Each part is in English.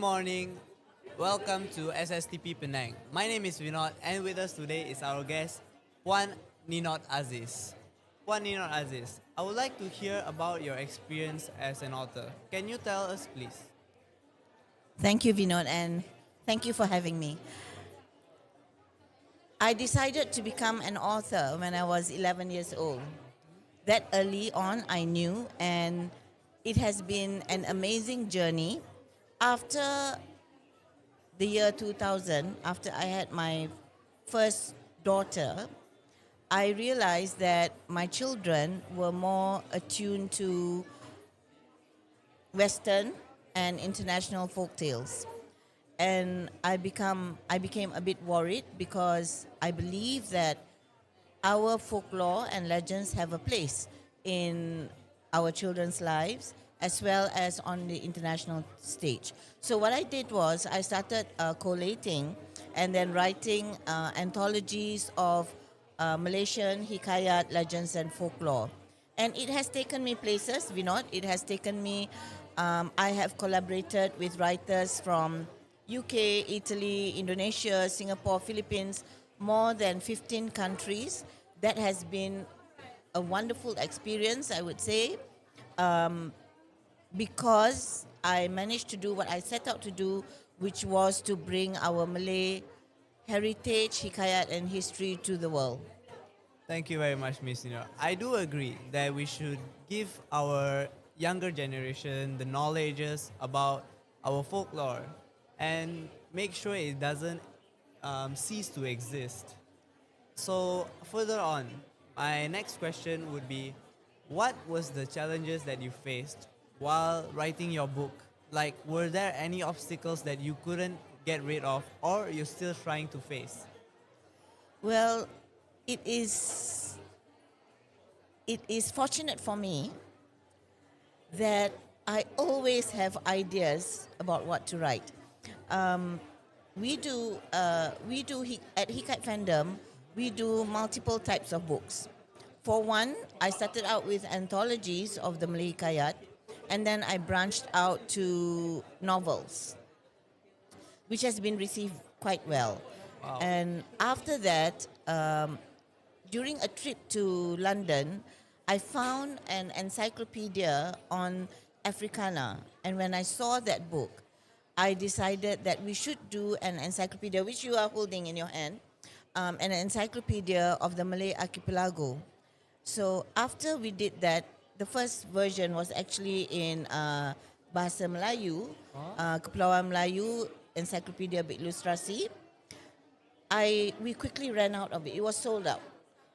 morning. Welcome to Sstp Penang. My name is Ninot, and with us today is our guest, Puan Ninot Aziz. Puan Ninot Aziz, I would like to hear about your experience as an author. Can you tell us, please? Thank you, Vinod, and thank you for having me. I decided to become an author when I was 11 years old. That early on, I knew, and it has been an amazing journey. After the year 2000, after I had my first daughter, I realized that my children were more attuned to Western and international folk tales. And I became a bit worried because I believe that our folklore and legends have a place in our children's lives as well as on the international stage. So what I did was I started collating and then writing anthologies of Malaysian hikayat, legends and folklore. And it has taken me places, Vinod. It has taken me, I have collaborated with writers from UK, Italy, Indonesia, Singapore, Philippines, more than 15 countries. That has been a wonderful experience, I would say, because I managed to do what I set out to do, which was to bring our Malay heritage, hikayat and history to the world. Thank you very much, Miss Ninot. I do agree that we should give our younger generation the knowledges about our folklore and make sure it doesn't cease to exist. So further on, my next question would be, what was the challenges that you faced while writing your book? Like, were there any obstacles that you couldn't get rid of or you're still trying to face? Well, it is fortunate for me that I always have ideas about what to write. We do at Hikayat Fandom, we do multiple types of books. For one, I started out with anthologies of the Malay Hikayat, and then I branched out to novels, which has been received quite well. Wow. And after that, during a trip to London, I found an encyclopedia on Africana. And when I saw that book, I decided that we should do an encyclopedia, which you are holding in your hand, an encyclopedia of the Malay archipelago. So after we did that, the first version was actually in Bahasa Melayu, Kepulauan Melayu, Encyclopedia Berilustrasi. We quickly ran out of it. It was sold out.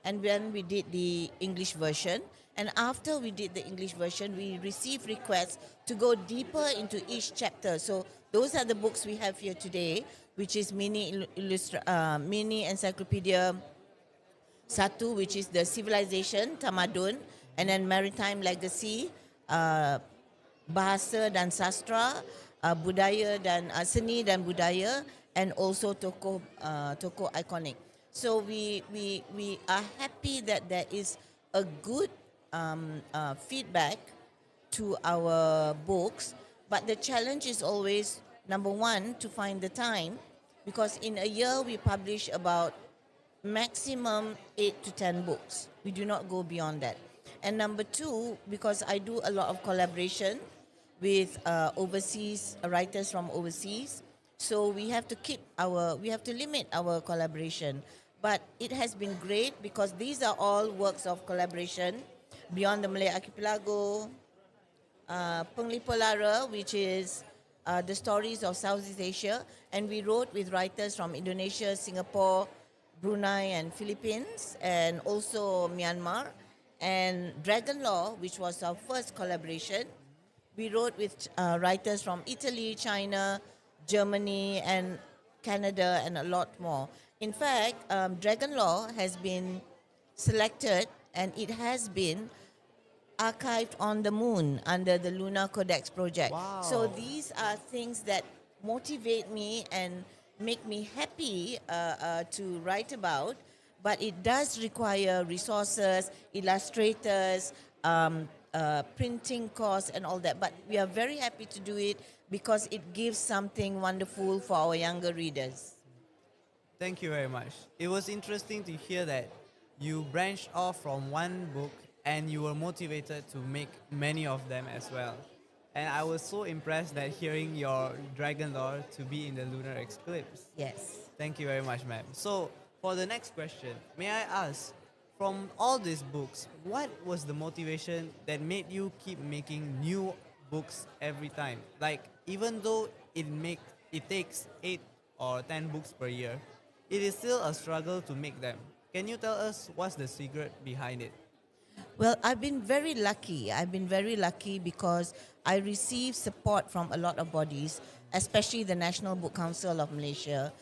And then we did the English version. And after we did the English version, we received requests to go deeper into each chapter. So those are the books we have here today, which is mini encyclopedia Satu, which is the civilization, tamadun, and then maritime legacy, bahasa dan sastra, budaya dan seni dan budaya, and also tokoh iconic. So we are happy that there is a good feedback to our books, but the challenge is always, number one, to find the time, because in a year we publish about maximum 8 to 10 books. We do not go beyond that. And number two, because I do a lot of collaboration with overseas writers from overseas, so we have to limit our collaboration. But it has been great because these are all works of collaboration beyond the Malay archipelago, Penglipulara, which is the stories of Southeast Asia, and we wrote with writers from Indonesia, Singapore, Brunei and Philippines, and also Myanmar. And Dragon Law, which was our first collaboration, we wrote with writers from Italy, China, Germany, and Canada, and a lot more. In fact, Dragon Law has been selected and it has been archived on the moon under the Lunar Codex project. Wow. So these are things that motivate me and make me happy to write about, but it does require resources, illustrators, printing costs and all that. But we are very happy to do it because it gives something wonderful for our younger readers. Thank you very much. It was interesting to hear that you branched off from one book and you were motivated to make many of them as well. And I was so impressed that hearing your dragon lore to be in the lunar eclipse. Yes. Thank you very much, ma'am. So, for the next question, may I ask, from all these books, what was the motivation that made you keep making new books every time? Like, even though it takes 8 or 10 books per year, it is still a struggle to make them. Can you tell us what's the secret behind it? Well, I've been very lucky. I've been very lucky because I receive support from a lot of bodies, especially the National Book Council of Malaysia.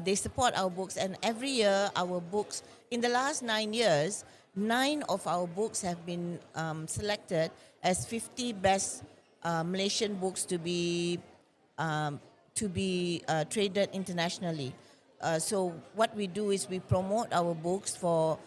They support our books, and every year our books, in the last 9 years, 9 of our books have been selected as 50 best Malaysian books to be traded internationally. So what we do is we promote our books for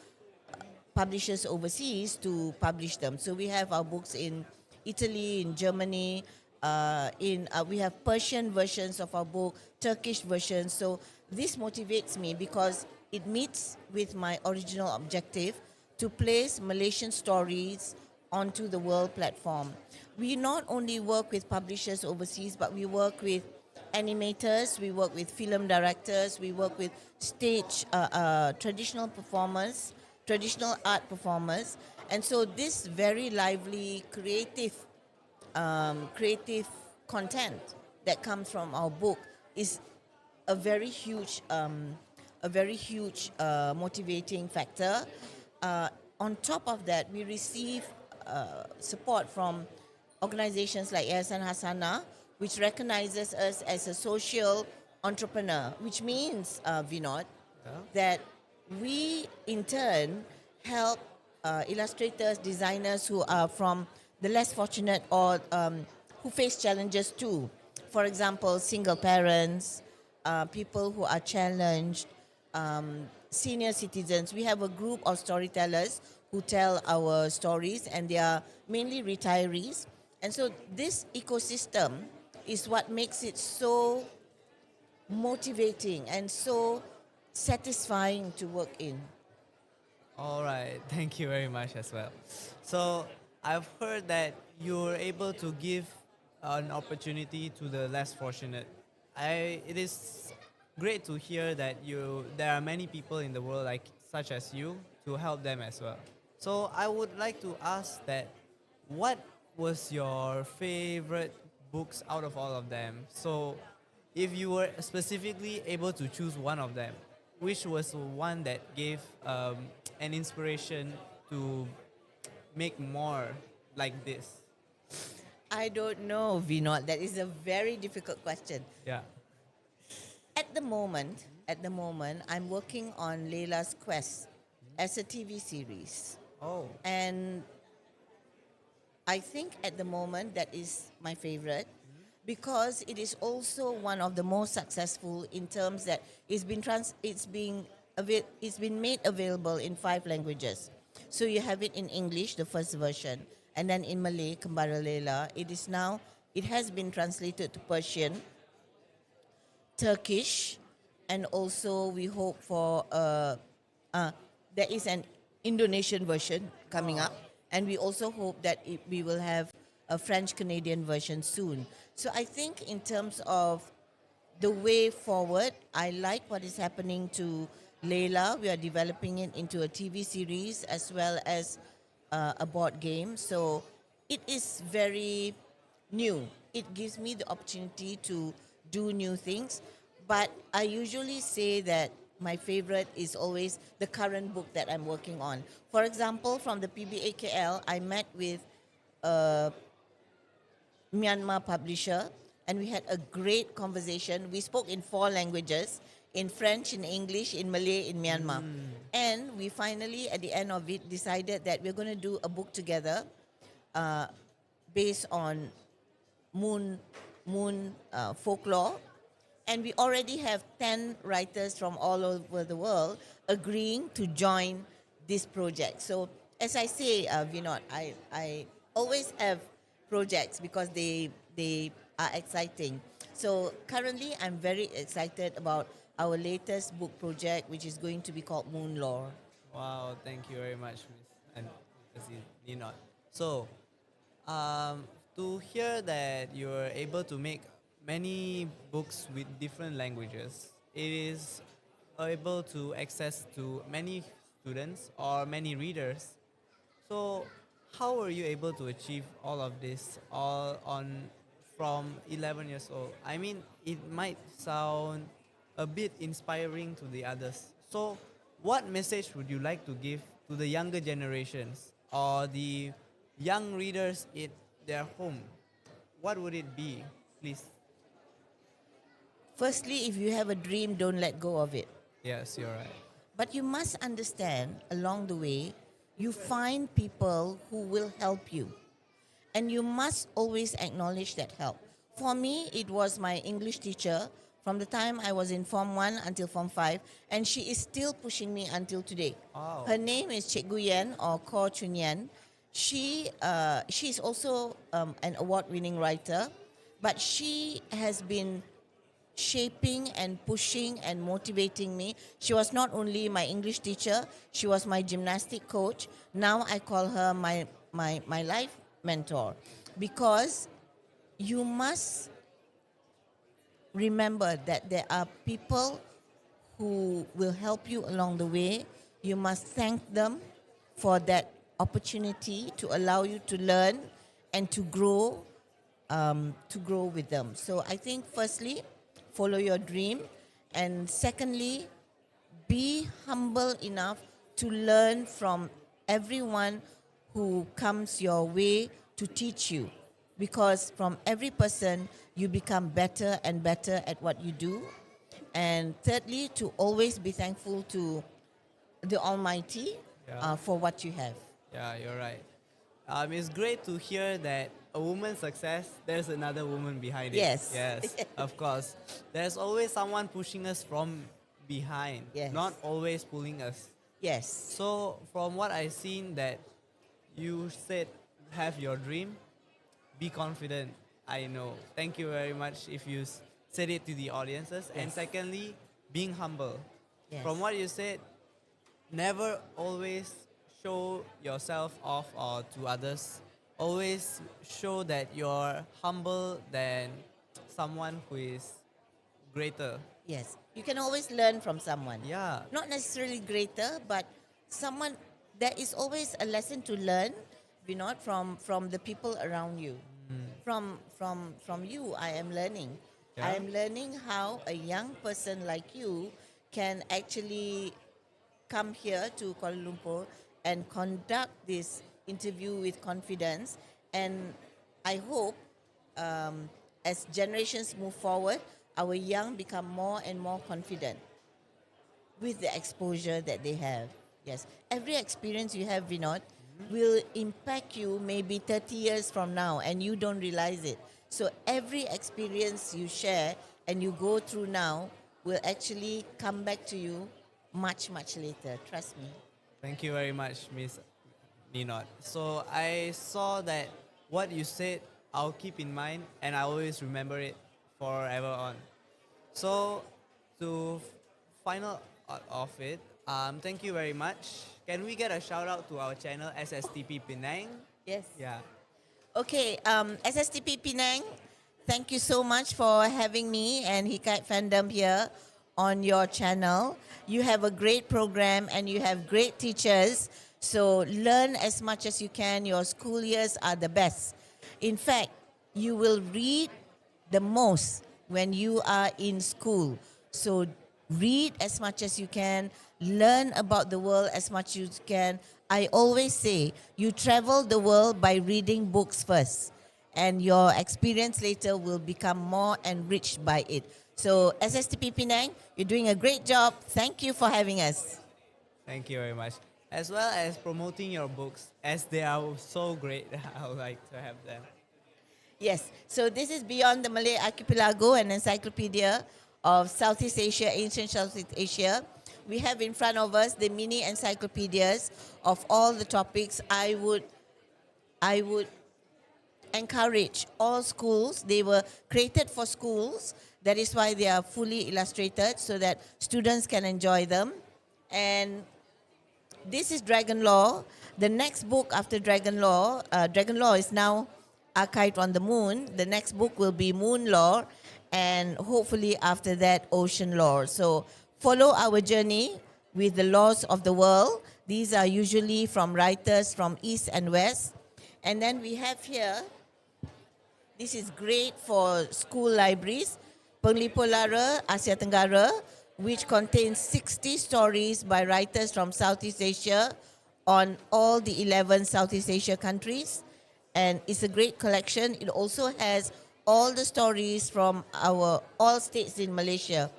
publishers overseas to publish them. So we have our books in Italy, in Germany, we have Persian versions of our book, Turkish versions. So this motivates me because it meets with my original objective to place Malaysian stories onto the world platform. We not only work with publishers overseas, but we work with animators, we work with film directors, we work with stage traditional performers, traditional art performers. And so this very lively creative content that comes from our book is a very huge motivating factor. On top of that, we receive support from organizations like Yayasan Hasana, which recognizes us as a social entrepreneur, which means, Vinod, that we in turn help illustrators, designers who are from the less fortunate or who face challenges too. For example, single parents, people who are challenged, senior citizens. We have a group of storytellers who tell our stories, and they are mainly retirees. And so this ecosystem is what makes it so motivating and so satisfying to work in. All right, thank you very much as well. So I've heard that you're able to give an opportunity to the less fortunate. It is great to hear that there are many people in the world like such as you to help them as well. So I would like to ask that, what was your favorite books out of all of them? So if you were specifically able to choose one of them, which was one that gave an inspiration to make more like this? I don't know, Vinod. That is a very difficult question. Yeah. At the moment, I'm working on Layla's Quest as a TV series. Oh. And I think at the moment that is my favorite because it is also one of the most successful in terms that it's been made available in 5 languages. So you have it in English, the first version, and then in Malay, Kembara Layla. It has been translated to Persian, Turkish, and also we hope for there is an Indonesian version coming up, and we also hope that we will have a French-Canadian version soon. So I think in terms of the way forward, I like what is happening to Layla. We are developing it into a TV series as well as a board game. So it is very new. It gives me the opportunity to do new things. But I usually say that my favorite is always the current book that I'm working on. For example, from the PBAKL, I met with a Myanmar publisher and we had a great conversation. We spoke in 4 languages, in French, in English, in Malay, in Myanmar. And we finally, at the end of it, decided that we're going to do a book together based on moon folklore. And we already have 10 writers from all over the world agreeing to join this project. So as I say, Vinod, I always have projects because they are exciting. So currently, I'm very excited about our latest book project, which is going to be called Moon Lore. Wow, thank you very much, Miss and Aziz Ninot. So, um, to hear that you're able to make many books with different languages, it is able to access to many students or many readers. So, how were you able to achieve all of this all on from 11 years old? I mean, it might sound a bit inspiring to the others. So, what message would you like to give to the younger generations or the young readers in their home? What would it be, please? Firstly, if you have a dream, don't let go of it. Yes, you're right. But you must understand along the way, you find people who will help you. And you must always acknowledge that help. For me, it was my English teacher from the time I was in Form 1 until Form 5, and she is still pushing me until today. Wow. Her name is Cikgu Yan or Ko Chun Yan. She is also an award-winning writer, but she has been shaping and pushing and motivating me. She was not only my English teacher, she was my gymnastic coach. Now I call her my life mentor, because you must remember that there are people who will help you along the way. You must thank them for that opportunity to allow you to learn and to grow with them. So I think firstly, follow your dream, and secondly, be humble enough to learn from everyone who comes your way to teach you, because from every person you become better and better at what you do. And thirdly, to always be thankful to the Almighty for what you have. Yeah, you're right. It's great to hear that a woman's success, there's another woman behind it. Yes. Yes, of course. There's always someone pushing us from behind, Yes. not always pulling us. Yes. So from what I've seen that you said have your dream, be confident. I know. Thank you very much if you said it to the audiences. And Yes. secondly, being humble. Yes. From what you said, never always show yourself off or to others. Always show that you're humble than someone who is greater. Yes. You can always learn from someone. Yeah. Not necessarily greater, but someone, there is always a lesson to learn, not from the people around you. From you, I am learning. Yeah. I am learning how a young person like you can actually come here to Kuala Lumpur and conduct this interview with confidence. And I hope as generations move forward, our young become more and more confident with the exposure that they have. Yes. Every experience you have, Vinod, will impact you maybe 30 years from now, and you don't realize it. So every experience you share and you go through now will actually come back to you much, much later. Trust me. Thank you very much, Miss Ninot. So I saw that what you said, I'll keep in mind and I always remember it forever on. So to final of it, thank you very much. Can we get a shout out to our channel Sstp Penang? Yes. Yeah. Okay, SSTP Penang, thank you so much for having me and Hikayat Fandom here on your channel. You have a great program and you have great teachers. So learn as much as you can. Your school years are the best. In fact, you will read the most when you are in school. So read as much as you can. Learn about the world as much as you can. I always say, you travel the world by reading books first, and your experience later will become more enriched by it. So SSTP Penang, you're doing a great job. Thank you for having us. Thank you very much. As well as promoting your books, as they are so great. I would like to have them. Yes, so this is Beyond the Malay Archipelago, an encyclopedia of Southeast Asia, ancient Southeast Asia. We have in front of us the mini encyclopedias of all the topics. I would encourage all schools. They were created for schools. That is why they are fully illustrated so that students can enjoy them. And this is Dragon Law. The next book after Dragon Law is now archived on the moon. The next book will be Moon Law, and hopefully after that, Ocean Law. So follow our journey with the laws of the world. These are usually from writers from East and West. And then we have here, this is great for school libraries, Penglipo Lara Asia Tenggara, which contains 60 stories by writers from Southeast Asia on all the 11 Southeast Asia countries. And it's a great collection. It also has all the stories from all states in Malaysia,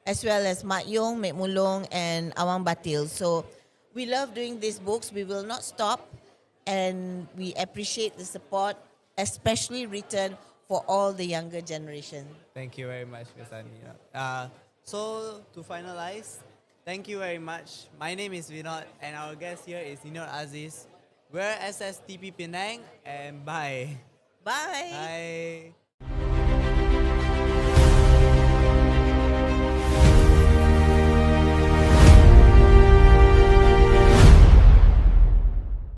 as well as Mat Yong, Mek Mulong, and Awang Batil. So we love doing these books. We will not stop, and we appreciate the support, especially written for all the younger generation. Thank you very much, Ms. Ninot. So to finalize, thank you very much. My name is Ninot, and our guest here is Ninot Aziz. We're Sstp Penang, and bye. Bye. Bye.